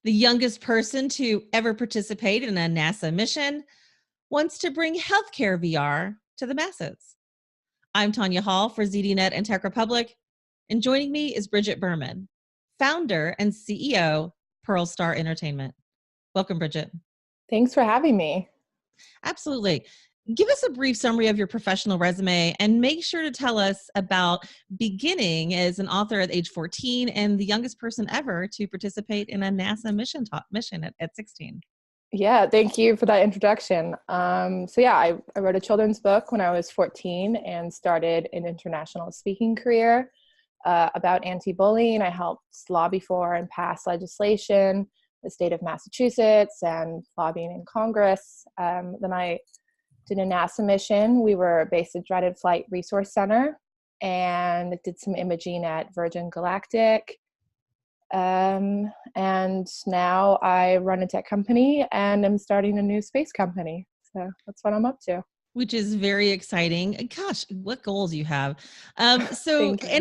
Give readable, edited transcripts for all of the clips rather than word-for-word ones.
the youngest person to ever participate in a NASA mission, wants to bring healthcare VR to the masses. I'm Tonya Hall for ZDNet and Tech Republic, and joining me is Brigitte Berman, founder and CEO, Pearl Star Entertainment. Welcome, Brigitte. Thanks for having me. Absolutely. Give us a brief summary of your professional resume and make sure to tell us about beginning as an author at age 14 and the youngest person ever to participate in a NASA mission at 16. Yeah, thank you for that introduction. I wrote a children's book when I was 14 and started an international speaking career about anti-bullying. I helped lobby for and pass legislation in the state of Massachusetts and lobbying in Congress. Then I did a NASA mission. We were based at Dreaded Flight Resource Center and did some imaging at Virgin Galactic. And now I run a tech company and I'm starting a new space company. So that's what I'm up to. Which is very exciting. Gosh, what goals you have. And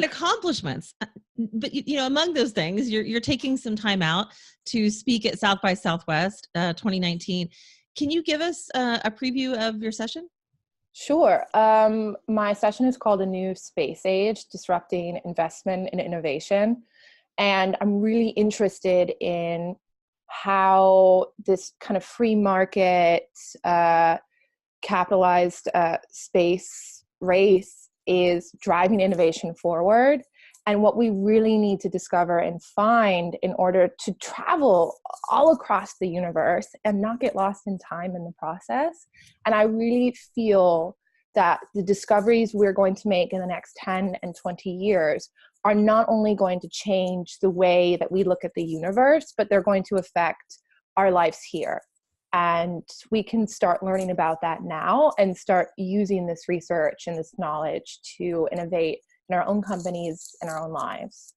accomplishments. But among those things, you're taking some time out to speak at South by Southwest 2019. Can you give us a preview of your session? Sure. My session is called A New Space Age, Disrupting Investment and Innovation. And I'm really interested in how this kind of free market, capitalized space race is driving innovation forward, and what we really need to discover and find in order to travel all across the universe and not get lost in time in the process. And I really feel that the discoveries we're going to make in the next 10 and 20 years are not only going to change the way that we look at the universe, but they're going to affect our lives here. And we can start learning about that now and start using this research and this knowledge to innovate in our own companies and our own lives.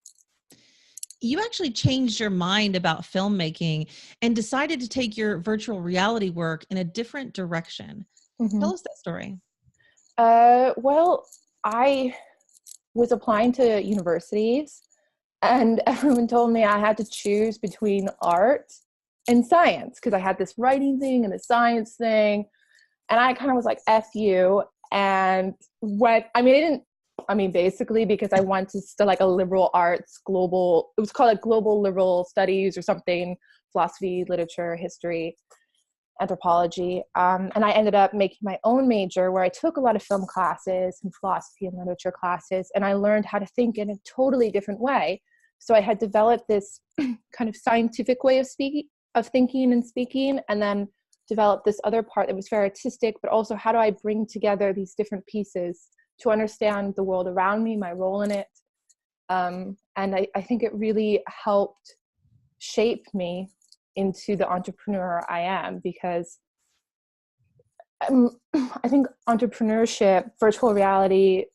You actually changed your mind about filmmaking and decided to take your virtual reality work in a different direction. Mm-hmm. Tell us that story. Well, I was applying to universities and everyone told me I had to choose between art and science because I had this writing thing and the science thing. And I kind of was like, F you. And basically because I went to like a liberal arts global, it was called like global liberal studies or something, philosophy, literature, history, anthropology. And I ended up making my own major where I took a lot of film classes and philosophy and literature classes, and I learned how to think in a totally different way. So I had developed this kind of scientific way of thinking and speaking, and then developed this other part that was very artistic, but also how do I bring together these different pieces to understand the world around me, my role in it. And I think it really helped shape me into the entrepreneur I am, because I think entrepreneurship, virtual reality,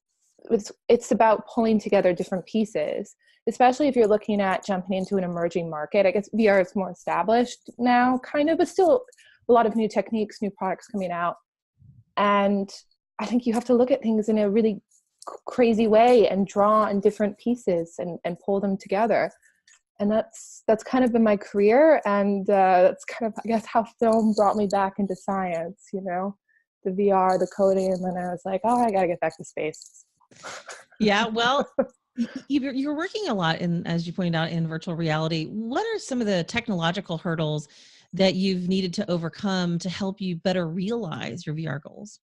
it's about pulling together different pieces, especially if you're looking at jumping into an emerging market. I guess VR is more established now, kind of, but still a lot of new techniques, new products coming out. And I think you have to look at things in a really crazy way and draw in different pieces and pull them together. And that's kind of been my career. And that's kind of, I guess, how film brought me back into science, the VR, the coding. And then I was like, oh, I got to get back to space. Yeah, well, you're working a lot in, as you pointed out, in virtual reality. What are some of the technological hurdles that you've needed to overcome to help you better realize your VR goals?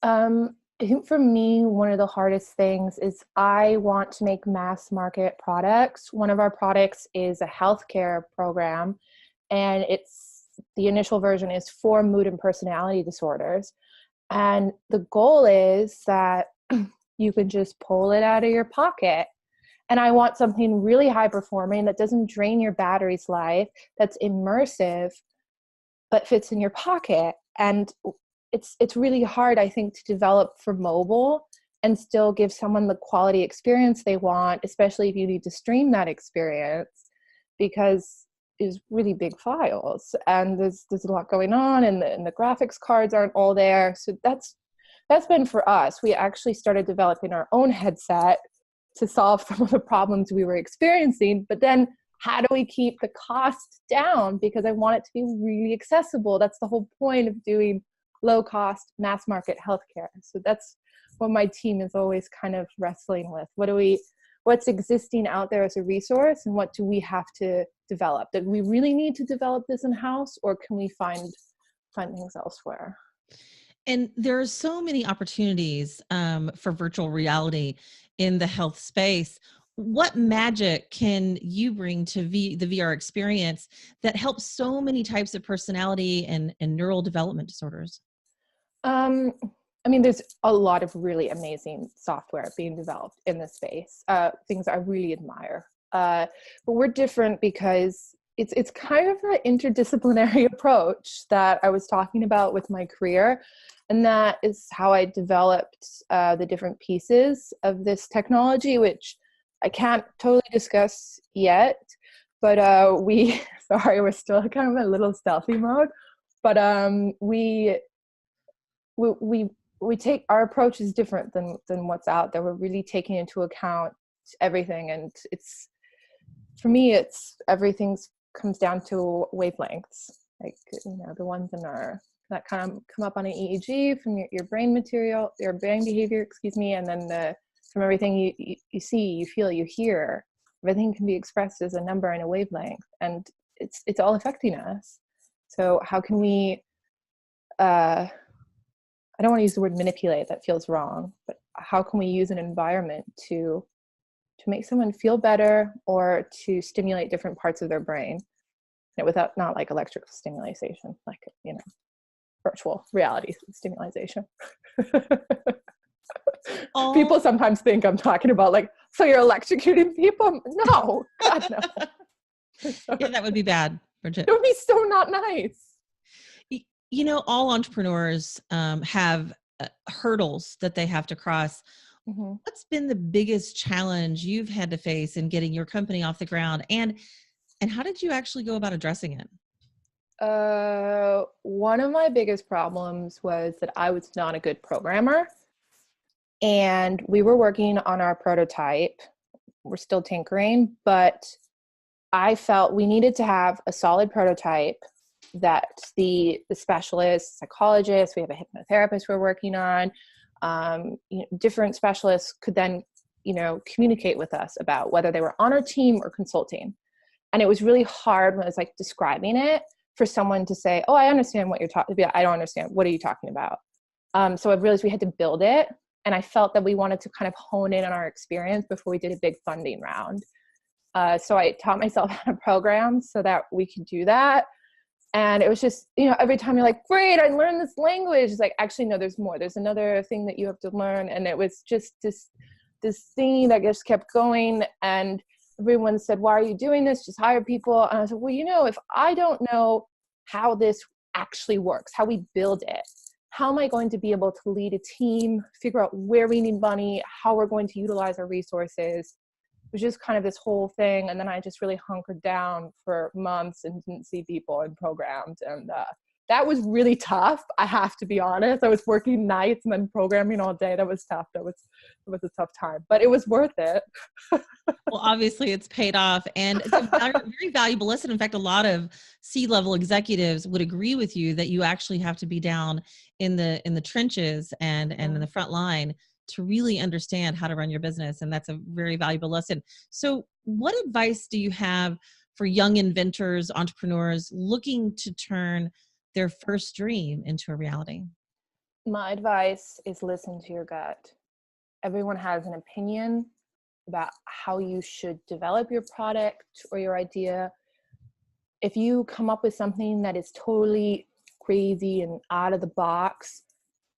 I think for me, one of the hardest things is I want to make mass market products. One of our products is a healthcare program, and the initial version is for mood and personality disorders. And the goal is that you can just pull it out of your pocket. And I want something really high performing that doesn't drain your battery's life, that's immersive, but fits in your pocket. And it's really hard, I think, to develop for mobile and still give someone the quality experience they want, especially if you need to stream that experience, because it's really big files and there's a lot going on, and the graphics cards aren't all there. So that's been for us. We actually started developing our own headset to solve some of the problems we were experiencing, but then how do we keep the cost down? Because I want it to be really accessible. That's the whole point of doing low cost mass market healthcare. So that's what my team is always kind of wrestling with. What's existing out there as a resource, and what do we have to develop? Do we really need to develop this in-house, or can we find things elsewhere? And there are so many opportunities for virtual reality in the health space. What magic can you bring to the VR experience that helps so many types of personality and neural development disorders? I mean, there's a lot of really amazing software being developed in this space, things I really admire. But we're different because it's kind of an interdisciplinary approach that I was talking about with my career. And that is how I developed the different pieces of this technology, which I can't totally discuss yet. But sorry, we're still kind of in a little stealthy mode. But we take, our approach is different than what's out there. We're really taking into account everything, and for me, everything's comes down to wavelengths, like, the ones that kind of come up on an EEG from your brain material, your brain behavior, and then from everything you see, you feel, you hear, everything can be expressed as a number and a wavelength, and it's all affecting us. So how can we? I don't want to use the word manipulate, that feels wrong, but how can we use an environment to make someone feel better, or to stimulate different parts of their brain, without, not like electrical stimulation, like, virtual reality stimulation. People sometimes think I'm talking about, like, so you're electrocuting people? No, God, no. Yeah, that would be bad, Brigitte. It would be so not nice. All entrepreneurs have hurdles that they have to cross. Mm-hmm. What's been the biggest challenge you've had to face in getting your company off the ground, and how did you actually go about addressing it? One of my biggest problems was that I was not a good programmer, and we were working on our prototype. We're still tinkering, but I felt we needed to have a solid prototype that the specialists, psychologists, we have a hypnotherapist we're working on, different specialists could then, communicate with us about, whether they were on our team or consulting. And it was really hard when I was like describing it for someone to say, oh, I understand what you're talking about. I don't understand. What are you talking about? So I realized we had to build it. And I felt that we wanted to kind of hone in on our experience before we did a big funding round. So I taught myself how to program so that we could do that. And it was just, every time you're like, great, I learned this language. It's like, actually, no, there's more. There's another thing that you have to learn. And it was just this thing that just kept going. And everyone said, why are you doing this? Just hire people. And I said, well, if I don't know how this actually works, how we build it, how am I going to be able to lead a team, figure out where we need money, how we're going to utilize our resources? It was just kind of this whole thing. And then I just really hunkered down for months and didn't see people and programmed. And that was really tough. I have to be honest. I was working nights and then programming all day. That was tough. It was a tough time, but it was worth it. Well, obviously it's paid off, and it's a very valuable lesson. In fact, a lot of C-level executives would agree with you that you actually have to be down in the trenches and in the front line to really understand how to run your business. And that's a very valuable lesson. So what advice do you have for young inventors, entrepreneurs looking to turn their first dream into a reality? My advice is listen to your gut. Everyone has an opinion about how you should develop your product or your idea. If you come up with something that is totally crazy and out of the box,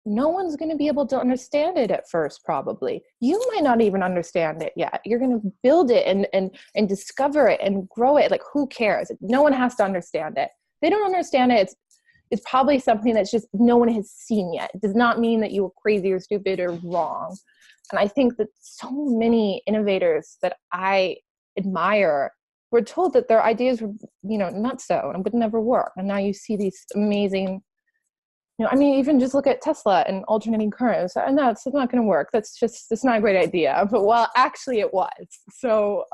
no one's going to be able to understand it at first, probably. You might not even understand it yet. You're going to build it and discover it and grow it. Like, who cares? No one has to understand it. If they don't understand it, it's probably something that's just no one has seen yet. It does not mean that you were crazy or stupid or wrong. And I think that so many innovators that I admire were told that their ideas were, not so and would never work. And now you see these amazing, even just look at Tesla and alternating current. So, no, it's not going to work. It's not a great idea. But, well, actually it was. So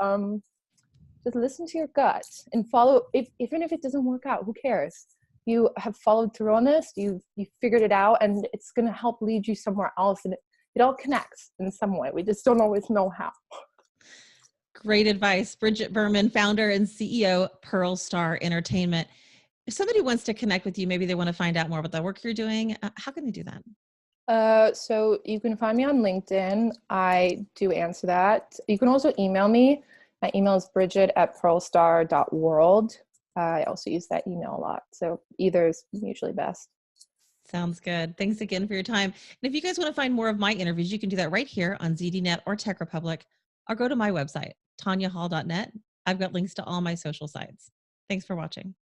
just listen to your gut and follow. Even if it doesn't work out, who cares? You have followed through on this, you figured it out, and it's going to help lead you somewhere else. And it all connects in some way. We just don't always know how. Great advice. Brigitte Berman, founder and CEO, Pearl Star Entertainment. If somebody wants to connect with you, maybe they want to find out more about the work you're doing, how can they do that? So you can find me on LinkedIn. I do answer that. You can also email me. My email is bridget@pearlstar.world. I also use that email a lot. So either is usually best. Sounds good. Thanks again for your time. And if you guys want to find more of my interviews, you can do that right here on ZDNet or Tech Republic, or go to my website, tonyahall.net. I've got links to all my social sites. Thanks for watching.